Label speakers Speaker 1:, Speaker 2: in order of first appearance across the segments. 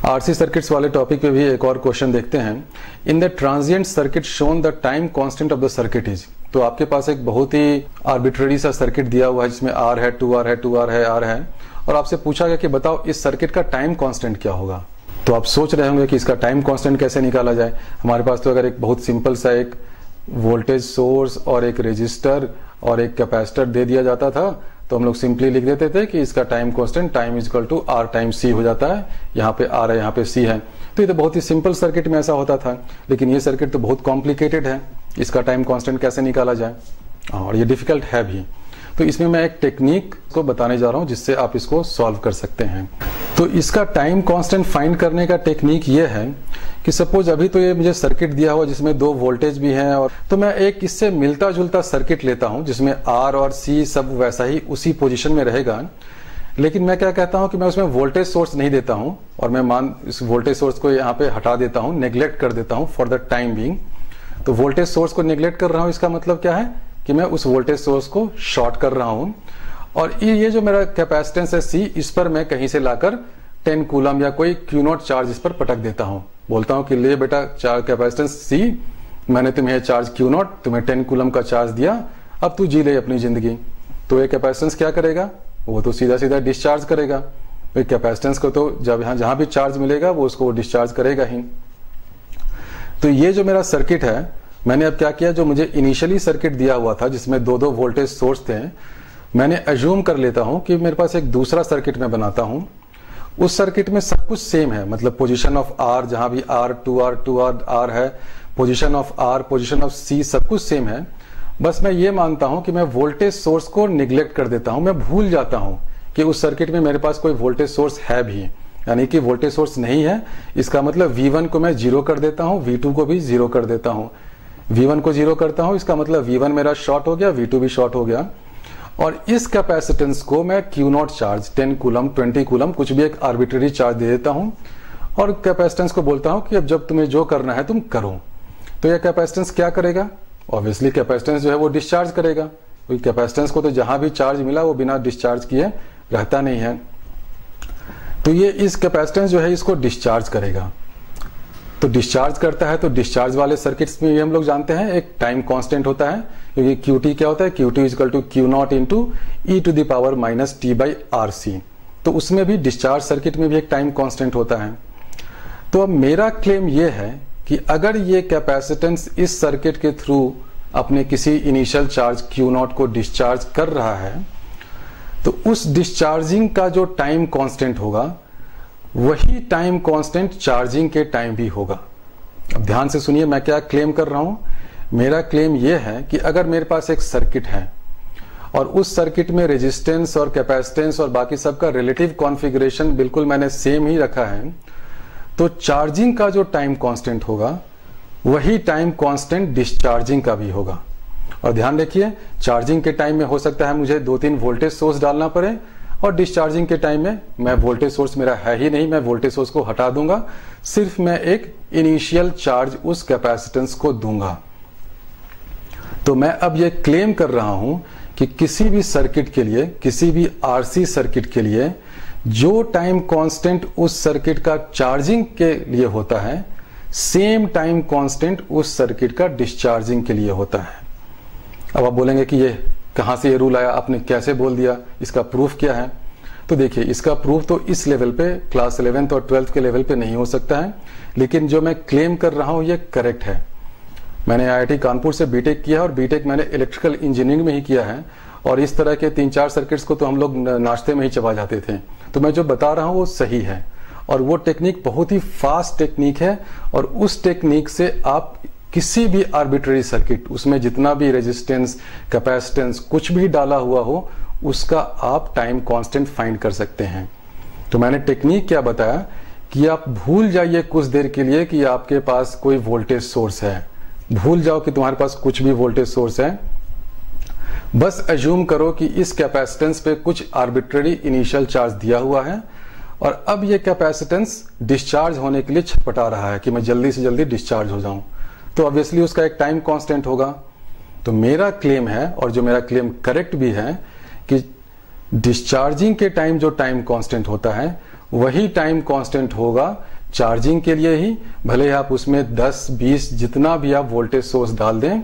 Speaker 1: RC circuits वाले topic पे भी एक और क्वेश्चन देखते हैं। In the transient circuit shown the time constant of the circuit is. तो आपके पास एक बहुत ही आर्बिट्ररी सा सर्किट दिया हुआ है जिसमें आर है, 2R है, 2R है, आर है, और आपसे पूछा गया कि बताओ इस सर्किट का टाइम कांस्टेंट क्या होगा। तो आप सोच रहे होंगे कि इसका टाइम कांस्टेंट कैसे निकाला जाए। हमारे पास तो अगर एक बहुत सिंपल सा एक वोल्टेज सोर्स और एक रेजिस्टर और एक कैपेसिटर दे दिया जाता था तो हम लोग सिंपली लिख देते थे कि इसका time constant time is equal to R time C हो जाता है। यहाँ पे आर है, यहाँ पे सी है। तो ये तो बहुत ही सिंपल सर्किट में ऐसा होता था, लेकिन ये सर्किट तो बहुत कॉम्प्लिकेटेड है। इसका टाइम कांस्टेंट कैसे निकाला जाए, और ये डिफिकल्ट है भी। तो इसमें मैं एक टेक्निक को बताने जा रहा हूँ जिससे आप इसको सॉल्व कर सकते हैं। तो इसका टाइम कांस्टेंट फाइंड करने का टेक्निक ये है कि सपोज अभी तो ये मुझे सर्किट दिया हुआ जिसमें दो वोल्टेज भी हैं, और तो मैं एक इससे मिलता जुलता सर्किट लेता हूं जिसमें आर और सी सब वैसा ही उसी पोजीशन में रहेगा। लेकिन मैं क्या कहता हूं कि मैं उसमें वोल्टेज सोर्स नहीं देता हूं, और मैं इस वोल्टेज सोर्स को यहाँ पे हटा देता हूं, नेग्लेक्ट कर देता हूं फॉर द टाइम बीइंग। तो वोल्टेज सोर्स को नेग्लेक्ट कर रहा हूं, इसका मतलब क्या है कि मैं उस वोल्टेज सोर्स को शॉर्ट कर रहा हूं। और ये जो मेरा कैपेसिटेंस है सी, इस पर मैं कहीं से लाकर 10 कूलम या कोई Q0 चार्ज इस पर पटक देता हूं। बोलता हूं कि ले बेटा चार्ज कैपेसिटेंस सी, मैंने तुम्हें चार्ज Q0, तुम्हें 10 कूलम का चार्ज दिया, अब तू जी ले अपनी जिंदगी। तो ये कैपेसिटेंस क्या करेगा, वो तो सीधा सीधा डिस्चार्ज करेगा। कैपेसिटेंस को तो जब जहां भी चार्ज मिलेगा वो उसको डिस्चार्ज करेगा ही। तो ये जो मेरा सर्किट है, मैंने अब क्या किया, जो मुझे इनिशियली सर्किट दिया हुआ था जिसमें दो दो वोल्टेज सोर्स थे, मैंने अज्यूम कर लेता हूं कि मेरे पास एक दूसरा सर्किट में बनाता हूं। उस सर्किट में सब कुछ सेम है, मतलब पोजीशन ऑफ आर, जहां भी आर 2R आर है, position of R, position of C, सब कुछ सेम है। बस मैं ये मानता हूं कि मैं वोल्टेज सोर्स को निग्लेक्ट कर देता हूं, मैं भूल जाता हूं कि उस सर्किट में मेरे पास कोई वोल्टेज सोर्स है भी, यानी कि वोल्टेज सोर्स नहीं है। इसका मतलब V1 को मैं 0 कर देता हूं, V2 को भी 0 कर देता हूं। V1 को 0 करता हूं, इसका मतलब V1 मेरा शॉर्ट हो गया, V2 भी शॉर्ट हो गया। और इस कैपेसिटेंस को मैं Q0 चार्ज 10 कूलम 20 कूलम कुछ भी एक आर्बिट्ररी चार्ज दे देता हूं, और कैपेसिटेंस को बोलता हूं कि अब जब तुम्हें जो करना है तुम करो। तो यह कैपेसिटेंस क्या करेगा, ऑब्वियसली कैपेसिटेंस जो है वो डिस्चार्ज करेगा। कैपेसिटेंस को तो जहां भी चार्ज मिला वो बिना डिस्चार्ज किए रहता नहीं है। तो ये इस कैपेसिटेंस जो है इसको डिस्चार्ज करेगा। तो डिस्चार्ज करता है, तो डिस्चार्ज वाले सर्किट्स में ये हम लोग जानते हैं एक टाइम कांस्टेंट होता है, क्योंकि QT क्या होता है, QT is equal to Q0 into e to the power minus t by RC। तो उसमें भी डिस्चार्ज सर्किट में भी एक टाइम कांस्टेंट होता है। तो अब मेरा क्लेम ये है कि अगर ये कैपेसिटेंस इस सर्किट के थ्रू अपने किसी इनिशियल चार्ज Q0 को डिस्चार्ज कर रहा है, तो उस डिस्चार्जिंग का जो टाइम कांस्टेंट होगा वही टाइम कांस्टेंट चार्जिंग के टाइम भी होगा। अब ध्यान से सुनिए मैं क्या क्लेम कर रहा हूं। मेरा क्लेम यह है कि अगर मेरे पास एक सर्किट है और उस सर्किट में रेजिस्टेंस और कैपेसिटेंस और बाकी सबका रिलेटिव कॉन्फ़िगरेशन बिल्कुल मैंने सेम ही रखा है, तो चार्जिंग का जो टाइम कांस्टेंट होगा वही टाइम कांस्टेंट डिस्चार्जिंग का भी होगा। और ध्यान रखिए, चार्जिंग के टाइम में हो सकता है मुझे 2-3 वोल्टेज सोर्स डालना पड़े, और डिस्चार्जिंग के टाइम में मैं वोल्टेज सोर्स मेरा है ही नहीं, मैं वोल्टेज सोर्स को हटा दूंगा, सिर्फ मैं एक इनिशियल चार्ज उस कैपेसिटेंस को दूंगा। तो मैं अब ये क्लेम कर रहा हूं कि किसी भी सर्किट के लिए, किसी भी आरसी सर्किट के लिए जो टाइम कांस्टेंट उस सर्किट का चार्जिंग के लिए होता है, सेम टाइम कांस्टेंट उस सर्किट का डिस्चार्जिंग के लिए होता है। अब आप बोलेंगे कि ये कहां से ये रूल आया, आपने कैसे बोल दिया, इसका प्रूफ क्या है। तो देखिए, इसका प्रूफ तो इस लेवल पे, क्लास 11th और 12th के लेवल पे नहीं हो सकता है, लेकिन जो मैं क्लेम कर रहा हूं ये करेक्ट है। मैंने IIT कानपुर से बीटेक किया है, और बीटेक मैंने इलेक्ट्रिकल इंजीनियरिंग में ही किया है, और इस तरह के 3-4 सर्किट्स को तो हम लोग नाश्ते में ही चबा जाते थे। तो मैं जो बता रहा हूं वो सही है, और वो टेक्निक बहुत ही फास्ट टेक्निक है, और उस टेक्निक से आप किसी भी आर्बिट्ररी सर्किट, उसमें जितना भी रेजिस्टेंस, कैपेसिटेंस कुछ भी डाला हुआ हो, उसका आप टाइम कांस्टेंट फाइंड कर सकते हैं। तो मैंने टेक्निक क्या बताया कि आप भूल जाइए कुछ देर के लिए कि आपके पास कोई वोल्टेज सोर्स है, भूल जाओ कि तुम्हारे पास कुछ भी वोल्टेज सोर्स है। बस अज्यूम करो कि इस कैपेसिटेंस पे कुछ आर्बिट्ररी इनिशियल चार्ज दिया हुआ है, और अब ये कैपेसिटेंस डिस्चार्ज होने के लिए छटपटा रहा है कि मैं जल्दी से जल्दी डिस्चार्ज हो जाऊं। तो ऑब्वियसली उसका एक टाइम कांस्टेंट होगा। तो मेरा क्लेम है, और जो मेरा क्लेम करेक्ट भी है, कि डिस्चार्जिंग के टाइम जो टाइम कांस्टेंट होता है वही टाइम कांस्टेंट होगा चार्जिंग के लिए ही, भले ही आप उसमें 10, 20 जितना भी आप वोल्टेज सोर्स डाल दें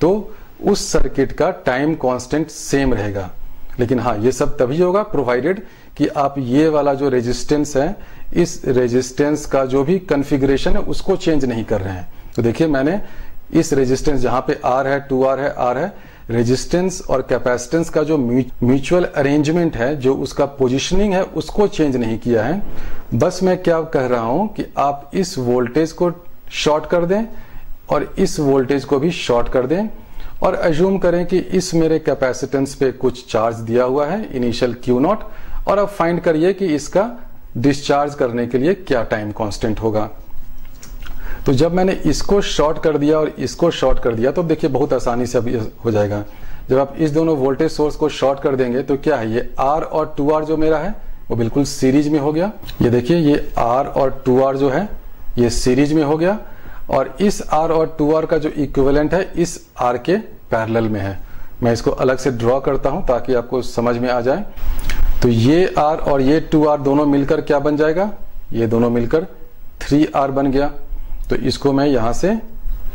Speaker 1: तो उस सर्किट का टाइम कांस्टेंट सेम रहेगा। लेकिन हाँ, ये सब तभी होगा प्रोवाइडेड कि आप ये वाला जो रेजिस्टेंस है, इस रेजिस्टेंस का जो भी कॉन्फ़िगरेशन है उसको चेंज नहीं कर रहे हैं। तो देखिए मैंने इस रेजिस्टेंस जहां पे R है, 2R है, R है, रेजिस्टेंस और कैपेसिटेंस का जो म्यूचुअल अरेंजमेंट है, जो उसका पोजीशनिंग है, उसको चेंज नहीं किया है। बस मैं क्या कह रहा हूं कि आप इस वोल्टेज को शॉर्ट कर दें और इस वोल्टेज को भी शॉर्ट कर दें और अज्यूम करें कि इस मेरे कैपेसिटेंस पे कुछ चार्ज दिया हुआ है, इनिशियल Q0, और अब फाइंड करिए कि इसका डिस्चार्ज करने के लिए क्या टाइम कांस्टेंट होगा। तो जब मैंने इसको शॉर्ट कर दिया और इसको शॉर्ट कर दिया तो देखिए बहुत आसानी से अब ये हो जाएगा। जब आप इस दोनों वोल्टेज सोर्स को शॉर्ट कर देंगे तो क्या है, ये R और 2R जो मेरा है वो बिल्कुल सीरीज में हो गया। ये देखिए ये R और 2R जो है ये सीरीज में हो गया और इस R और 2R का जो इक्विवेलेंट है इस R के पैरेलल में है। मैं इसको अलग से ड्रॉ करता हूं ताकि आपको समझ में आ जाए। तो ये R और ये 2R दोनों मिलकर क्या बन जाएगा, ये दोनों मिलकर 3R बन गया। तो इसको मैं यहां से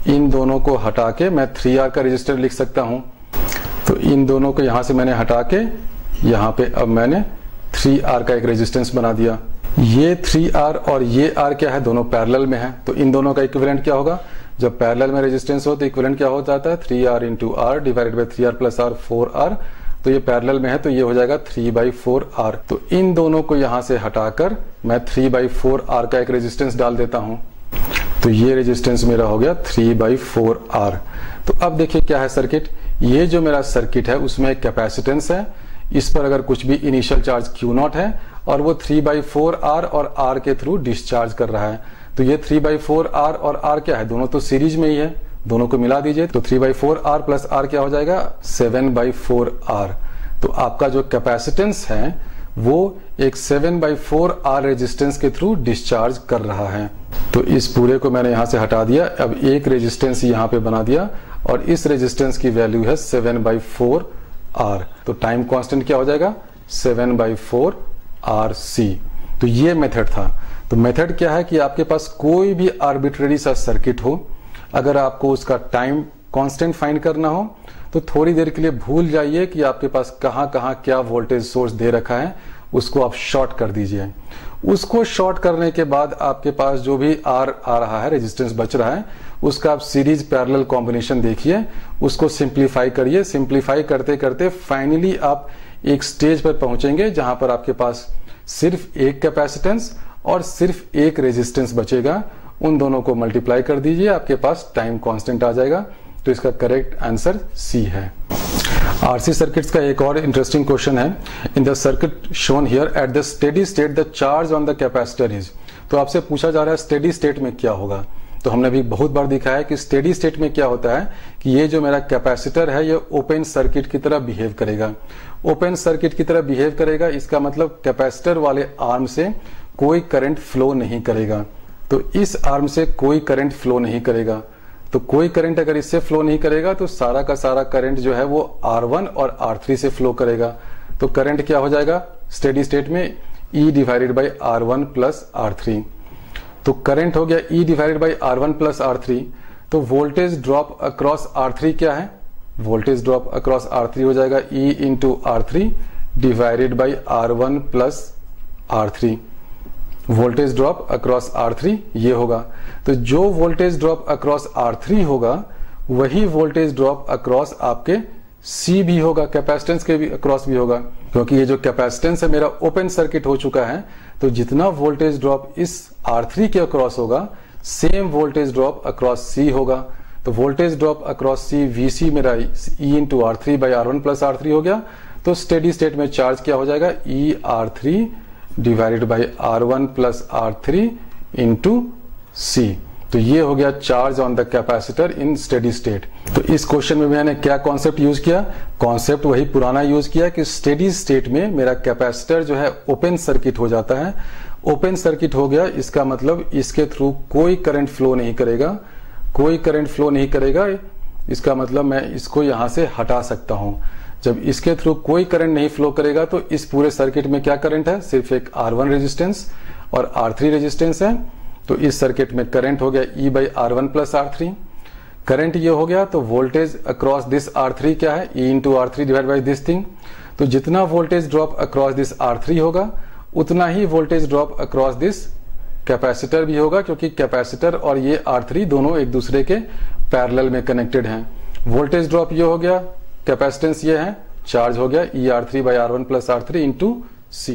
Speaker 1: इन दोनों को हटा के मैं 3R का रेजिस्टर लिख सकता हूं। तो इन दोनों को यहां से मैंने हटा के यहां पे अब मैंने 3R का एक रेजिस्टेंस बना दिया। ये 3R और ये R क्या है, दोनों पैरेलल में है। तो इन दोनों का इक्विवेलेंट क्या होगा, जब पैरेलल में रेजिस्टेंस हो तो इक्विवेलेंट क्या हो जाता है, 3R into R divided by 3R plus R 4R। तो ये पैरेलल में है तो ये हो जाएगा 3/4R। तो इन दोनों को यहां से हटाकर मैं 3/4R का एक रेजिस्टेंस डाल देता हूं। तो ये रेजिस्टेंस मेरा हो गया 3/4R। तो अब देखिए क्या है सर्किट, ये जो मेरा सर्किट है उसमें एक कैपेसिटेंस है, इस पर अगर कुछ भी इनिशियल चार्ज Q0 है और वो 3/4R और R के थ्रू डिस्चार्ज कर रहा है। तो ये 3/4R और R क्या है, दोनों तो सीरीज में ही है, दोनों को मिला दीजिए तो 3/4R प्लस R क्या हो जाएगा, 7/4R। तो आपका जो कैपेसिटेंस है वो एक 7/4R रेजिस्टेंस के थ्रू डिस्चार्ज कर रहा है। तो इस पूरे को मैंने यहां से हटा दिया, अब एक रेजिस्टेंस यहां पे बना दिया और इस रेजिस्टेंस की वैल्यू है 7/4R। तो टाइम कांस्टेंट क्या हो जाएगा, 7/4RC। तो ये मेथड था। तो मेथड क्या है कि आपके पास कोई भी आर्बिट्रेरी सा सर्किट हो, अगर आपको उसका टाइम कांस्टेंट फाइंड करना हो तो थोड़ी देर के लिए भूल जाइए कि आपके पास कहां कहां क्या वोल्टेज सोर्स दे रखा है, उसको आप शॉर्ट कर दीजिए। उसको शॉर्ट करने के बाद आपके पास जो भी R आ रहा है, रेजिस्टेंस बच रहा है, उसका आप सीरीज पैरेलल कॉम्बिनेशन देखिए, उसको सिंप्लीफाई करिए। सिंप्लीफाई करते करते फाइनली आप एक स्टेज पर पहुंचेंगे जहां पर आपके पास सिर्फ एक कैपेसिटेंस और सिर्फ एक रेजिस्टेंस बचेगा। उन दोनों को मल्टीप्लाई कर दीजिए, आपके पास टाइम कांस्टेंट आ जाएगा। तो इसका करेक्ट आंसर C है। RC सर्किट्स का एक और इंटरेस्टिंग क्वेश्चन है, in the circuit shown here at the steady state the charge on the capacitor is. तो आपसे पूछा जा रहा है स्टेडी स्टेट में क्या होगा। तो हमने भी बहुत बार दिखाया है कि स्टेडी स्टेट में क्या होता है कि ये जो मेरा कैपेसिटर है ये ओपन सर्किट की तरह बिहेव करेगा। ओपन सर्किट की तरह बिहेव करेगा, इसका मतलब कैपेसिटर वाले आर्म से कोई करंट फ्लो नहीं करेगा। तो इस आर्म से कोई करंट फ्लो नहीं करेगा। तो कोई करंट अगर इससे फ्लो नहीं करेगा तो सारा का सारा करंट जो है वो R1 और R3 से फ्लो करेगा। तो करंट क्या हो जाएगा स्टेडी स्टेट में, E divided by R1 plus R3। तो करंट हो गया E divided by R1 plus R3। तो वोल्टेज ड्रॉप अक्रॉस R3 क्या है, वोल्टेज ड्रॉप अक्रॉस R3 हो जाएगा E into R3 divided by R1 plus R3। Voltage drop across R3 ये होगा। तो जो वोल्टेज ड्रॉप अक्रॉस R3 होगा वही वोल्टेज ड्रॉप अक्रॉस आपके C भी होगा, कैपेसिटेंस के भी अक्रॉस भी होगा, क्योंकि ये जो कैपेसिटेंस है मेरा ओपन सर्किट हो चुका है। तो जितना वोल्टेज ड्रॉप इस R3 के अक्रॉस होगा same voltage drop across C होगा। तो voltage drop across C VC मेरा E into R3 by R1 plus R3 हो गया। तो स्टेडी स्टेट में चार्ज क्या हो जाएगा, E R3 divided by R1 plus R3 into C। तो ये हो गया charge on the capacitor in steady state. तो इस क्वेश्चन में मैंने क्या कॉन्सेप्ट यूज किया, कॉन्सेप्ट वही पुराना यूज किया कि स्टेडी स्टेट में मेरा कैपेसिटर जो है ओपन सर्किट हो जाता है। ओपन सर्किट हो गया, इसका मतलब इसके थ्रू कोई करंट फ्लो नहीं करेगा, कोई करंट फ्लो नहीं करेगा। इसका मतलब मैं इसको यहां से हटा सकता हूं। जब इसके थ्रू कोई करंट नहीं फ्लो करेगा तो इस पूरे सर्किट में क्या करंट है, सिर्फ एक R1 रेजिस्टेंस और R3 रेजिस्टेंस है। तो इस सर्किट में करंट हो गया E by R1 plus R3। Current ये हो गया तो वोल्टेज अक्रॉस दिस R3 क्या है, E into R3 divide by this thing. तो जितना voltage drop across this R3 होगा उतना ही voltage drop across this capacitor भी होगा, क्योंकि कैपेसिटर और ये R3 दोनों एक दूसरे के पैरेलल में कनेक्टेड हैं। वोल्टेज ड्रॉप ये हो गया, कैपेसिटेंस ये है, चार्ज हो गया E R3 by R1 plus R3 into C।